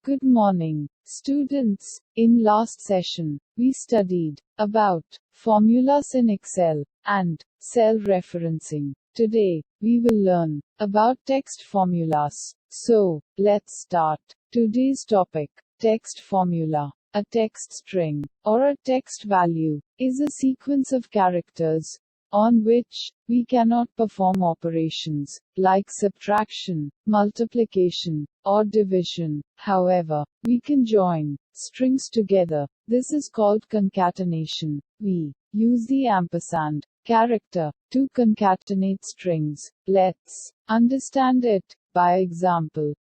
Good morning, students. In last session, we studied about formulas in Excel and cell referencing. Today, we will learn about text formulas. So, let's start. Today's topic: text formula. A text string, or a text value, is a sequence of characters on which we cannot perform operations like subtraction, multiplication, or division. However, we can join strings together. This is called concatenation. We use the ampersand character to concatenate strings. Let's understand it by example.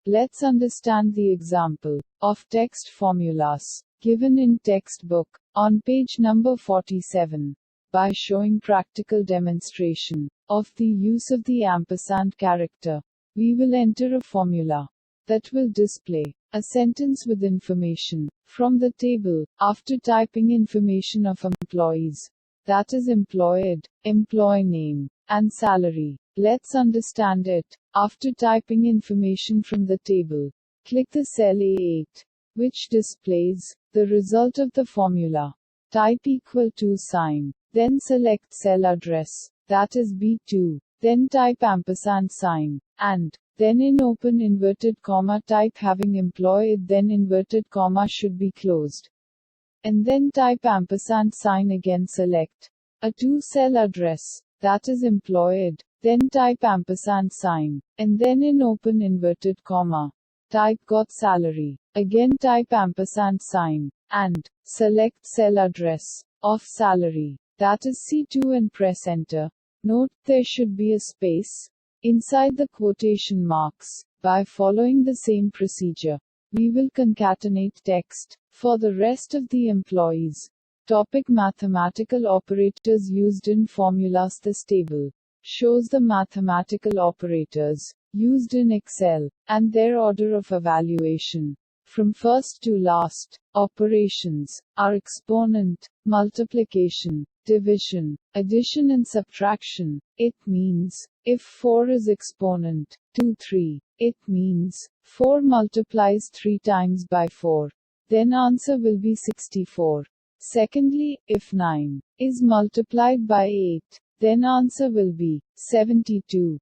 Let's understand the example of text formulas given in textbook on page number 47 by showing practical demonstration of the use of the ampersand character. We will enter a formula that will display a sentence with information from the table. After typing information of employees, that is employed, employee name, and salary. Let's understand it. After typing information from the table, click the cell A8, which displays the result of the formula. Type equal to sign. Then select cell address, that is B2. Then type ampersand sign, and then in open inverted comma type having employed, then inverted comma should be closed. And then type ampersand sign, again select a 2-cell address, that is employed, then type ampersand sign, and then in open inverted comma type got salary, again type ampersand sign, and select cell address of salary, that is C2, and press enter. Note, there should be a space inside the quotation marks. By following the same procedure, we will concatenate text for the rest of the employees. Topic: mathematical operators used in formulas. This table shows the mathematical operators used in Excel and their order of evaluation from first to last. Operations are exponent, multiplication, division, addition and subtraction. It means, if 4 is exponent, 2 3, it means 4 multiplies 3 times by 4. Then answer will be 64. Secondly, if 9 is multiplied by 8, then answer will be 72.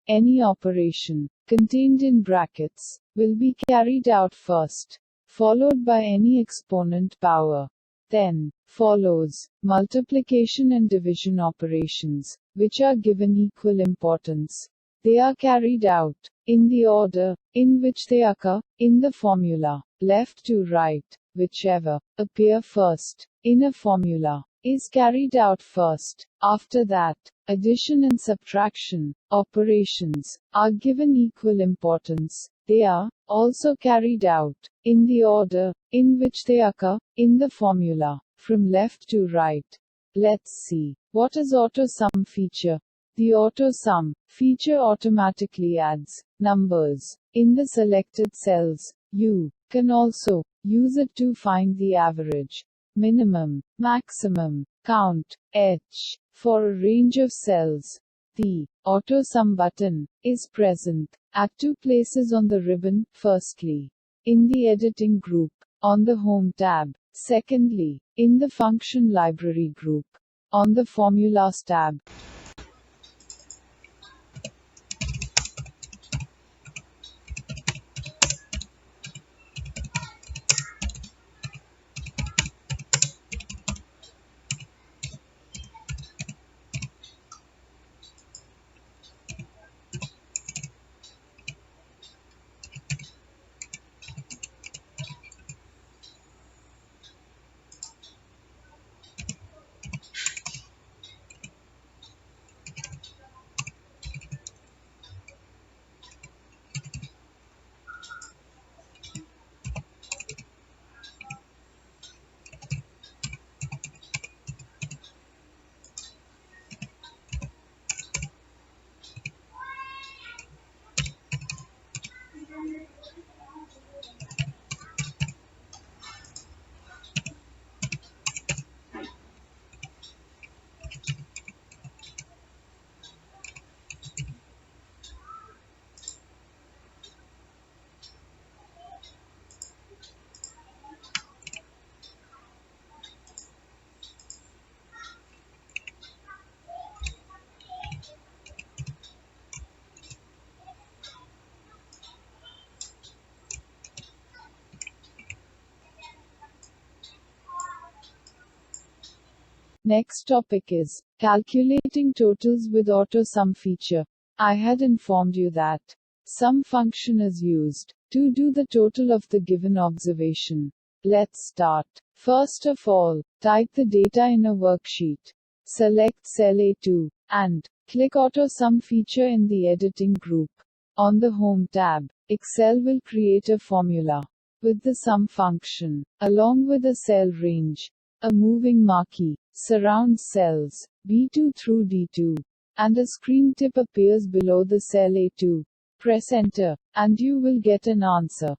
Any operation contained in brackets will be carried out first, followed by any exponent power. Then follows multiplication and division operations, which are given equal importance. They are carried out in the order in which they occur in the formula, left to right. Whichever appear first in a formula is carried out first. After that, addition and subtraction operations are given equal importance. They are also carried out in the order in which they occur in the formula, from left to right. Let's see what is AutoSum feature. The AutoSum feature automatically adds numbers in the selected cells. You can also use it to find the average, minimum, maximum, count, h, for a range of cells. The AutoSum button is present at 2 places on the ribbon. Firstly, in the editing group, on the Home tab. Secondly, in the Function Library group, on the Formulas tab. Next topic is calculating totals with AutoSum feature. I had informed you that sum function is used to do the total of the given observation. Let's start. First of all, type the data in a worksheet. Select cell A2 and click AutoSum feature in the editing group. On the Home tab, Excel will create a formula with the sum function, along with a cell range. A moving marquee surrounds cells B2 through D2, and a screen tip appears below the cell A2. Press enter, and you will get an answer.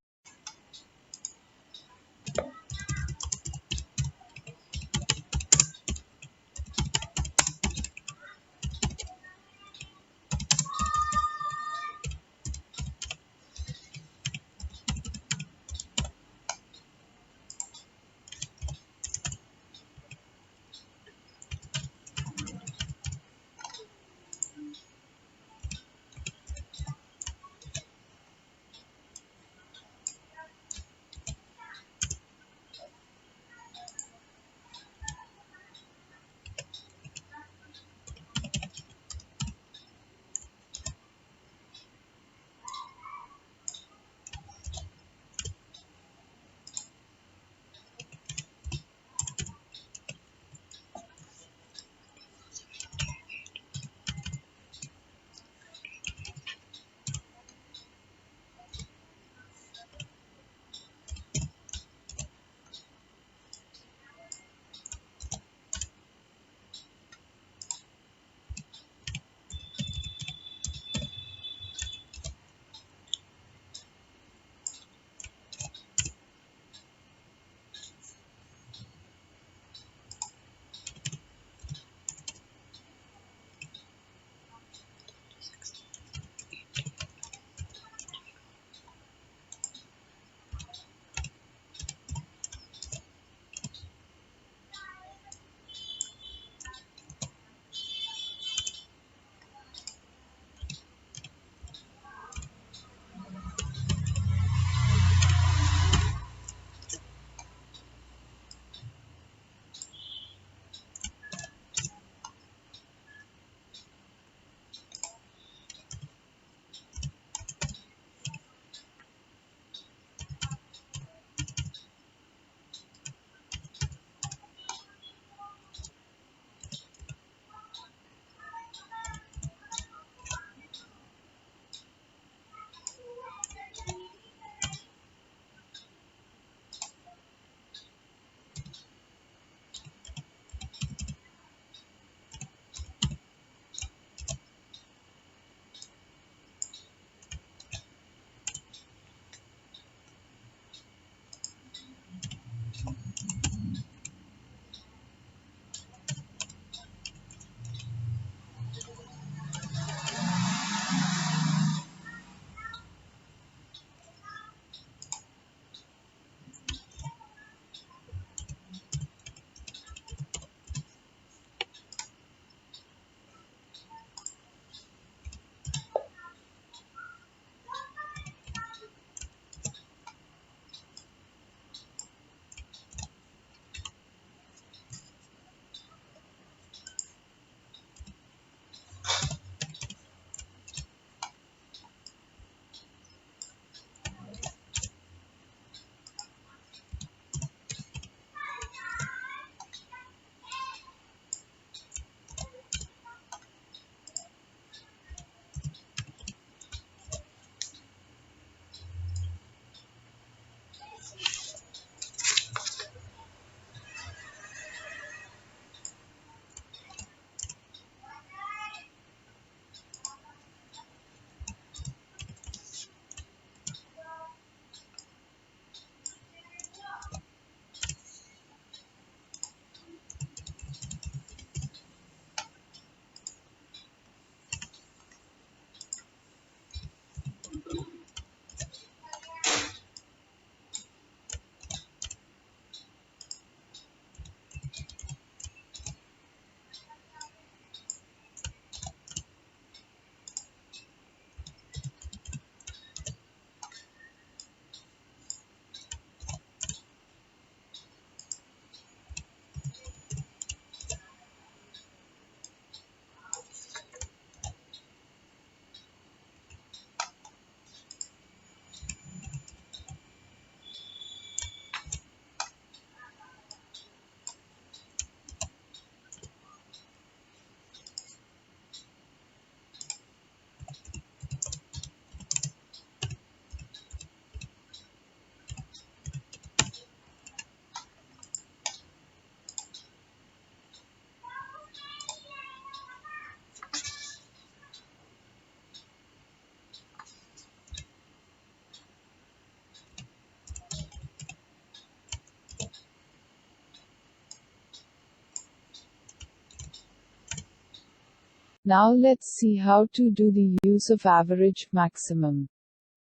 Now let's see how to do the use of average, maximum,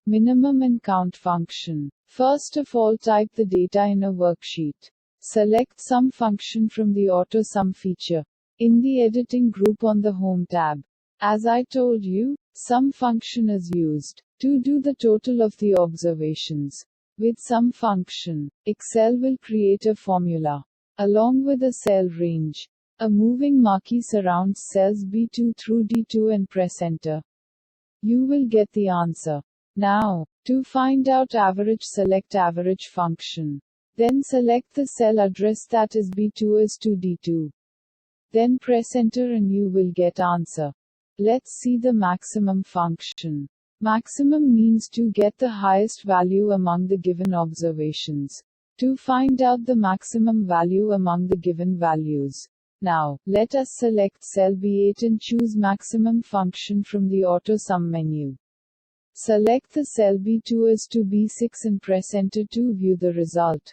minimum and count function. First of all, type the data in a worksheet. Select Sum function from the AutoSum feature in the editing group on the Home tab. As I told you, Sum function is used to do the total of the observations. With Sum function, Excel will create a formula along with a cell range. A moving marquee surrounds cells B2 through D2 and press enter. You will get the answer. Now, to find out average, select average function. Then select the cell address that is B2 is to D2. Then press enter and you will get answer. Let's see the maximum function. Maximum means to get the highest value among the given observations. To find out the maximum value among the given values. Now, let us select cell B8 and choose maximum function from the AutoSum menu. Select the cell B2 is to B6 and press enter to view the result.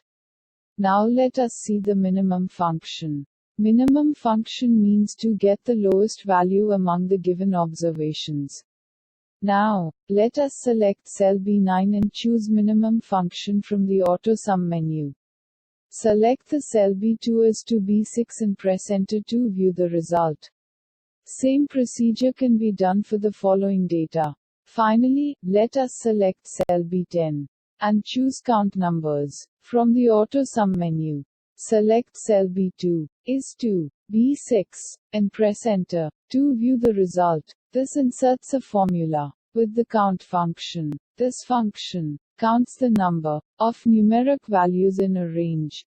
Now let us see the minimum function. Minimum function means to get the lowest value among the given observations. Now, let us select cell B9 and choose minimum function from the AutoSum menu. Select the cell B2 is to B6 and press enter to view the result. Same procedure can be done for the following data. Finally, let us select cell B10 and choose count numbers from the AutoSum menu. Select cell B2 is to B6 and press enter to view the result. This inserts a formula with the count function. This function counts the number of numeric values in a range.